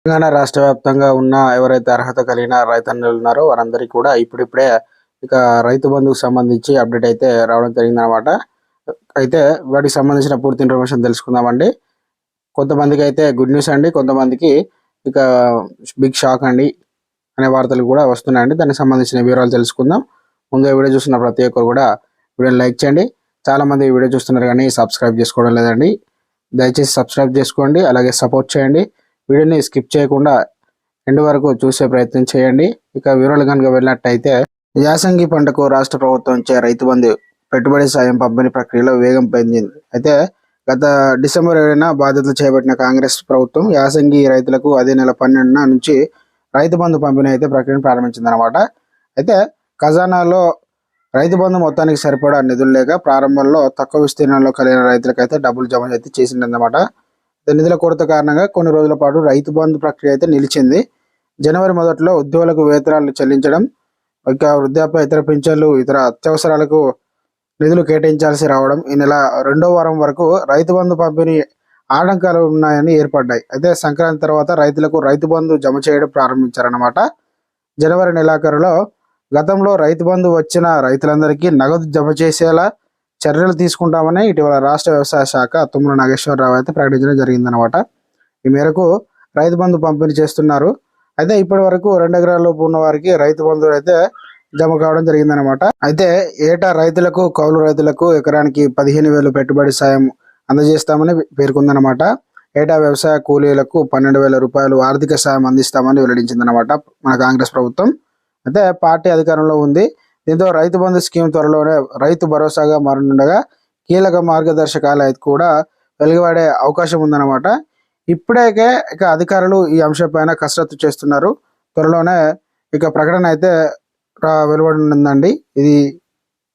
తెలంగాణ రాష్ట్ర వ్యాప్తంగా ఉన్న ఎవరైతే అర్హత కలిగిన రైతన్నలు ఉన్నారో వారందరికీ కూడా ఇప్పుడిప్పుడే ఇక రైతు బంధుకు సంబంధించి అప్డేట్ అయితే రావడం జరిగిందనమాట. అయితే వాటికి సంబంధించిన పూర్తి ఇన్ఫర్మేషన్ తెలుసుకుందామండి. కొంతమందికి అయితే గుడ్ న్యూస్ అండి, కొంతమందికి ఇక బిగ్ షాక్ అండి అనే వార్తలు కూడా వస్తున్నాయండి. దానికి సంబంధించిన వివరాలు తెలుసుకుందాం. ముందుగా వీడియో చూస్తున్న ప్రతి ఒక్కరు కూడా వీడియోని లైక్ చేయండి. చాలామంది వీడియో చూస్తున్నారు కానీ సబ్స్క్రైబ్ చేసుకోవడం లేదండి. దయచేసి సబ్స్క్రైబ్ చేసుకోండి, అలాగే సపోర్ట్ చేయండి. వీడియోని స్కిప్ చేయకుండా ఎండ్ వరకు చూసే ప్రయత్నం చేయండి. ఇక వివరాలు కనుక వెళ్ళినట్టయితే, యాసంగి పంటకు రాష్ట్ర ప్రభుత్వం ఇచ్చే రైతు బంధు పెట్టుబడి సాయం పంపిణీ ప్రక్రియలో వేగం పెంచింది. అయితే గత డిసెంబర్ 7న బాధ్యతలు చేపట్టిన కాంగ్రెస్ ప్రభుత్వం యాసంగి రైతులకు అదే నెల 12న నుంచి రైతు బంధు పంపిణీ అయితే ప్రక్రియను ప్రారంభించిందనమాట. అయితే ఖజానాలో రైతు బంధు మొత్తానికి సరిపడా నిధులు లేక ప్రారంభంలో తక్కువ విస్తీర్ణంలో కలిగిన రైతులకైతే డబ్బులు జమ అయితే చేసిందన్నమాట. నిధుల కొరత కారణంగా కొన్ని రోజుల పాటు రైతు బంధు ప్రక్రియ అయితే నిలిచింది. జనవరి మొదట్లో ఉద్యోగులకు వేతనాలు చెల్లించడం, ఇక వృద్ధాప్య, ఇతర పింఛన్లు, ఇతర అత్యవసరాలకు నిధులు కేటాయించాల్సి రావడం, ఈ నెల 2వ వారం వరకు రైతు బంధు పంపిణీ ఆటంకాలు ఉన్నాయని ఏర్పడ్డాయి. అయితే సంక్రాంతి తర్వాత రైతులకు రైతు బంధు జమ చేయడం ప్రారంభించారన్నమాట. జనవరి నెలాఖరులో గతంలో రైతు బంధు వచ్చిన రైతులందరికీ నగదు జమ చేసేలా చర్యలు తీసుకుంటామని ఇటీవల రాష్ట్ర వ్యవసాయ శాఖ తుమ్మల నాగేశ్వరరావు అయితే ప్రకటించడం జరిగిందనమాట. ఈ మేరకు రైతు బంధు పంపిణీ చేస్తున్నారు. అయితే ఇప్పటి వరకు 2 ఎకరాల లోపు ఉన్న వారికి రైతు బంధు అయితే జమ కావడం జరిగిందనమాట. అయితే ఏటా రైతులకు, కౌలు రైతులకు ఎకరానికి 15,000 పెట్టుబడి సాయం అందజేస్తామని పేర్కొందనమాట. ఏటా వ్యవసాయ కూలీలకు 12,000 రూపాయలు ఆర్థిక సాయం అందిస్తామని వెల్లడించిందనమాట మన కాంగ్రెస్ ప్రభుత్వం. అయితే పార్టీ అధికారంలో ఉంది. దీంతో రైతు బంధు స్కీమ్ త్వరలోనే రైతు భరోసాగా మారనుండగా కీలక మార్గదర్శకాలు అయితే కూడా వెలువడే అవకాశం ఉందన్నమాట. ఇప్పుడైతే ఇక అధికారులు ఈ అంశంపైన కసరత్తు చేస్తున్నారు. త్వరలోనే ఇక ప్రకటన అయితే వెలువడుందండి. ఇది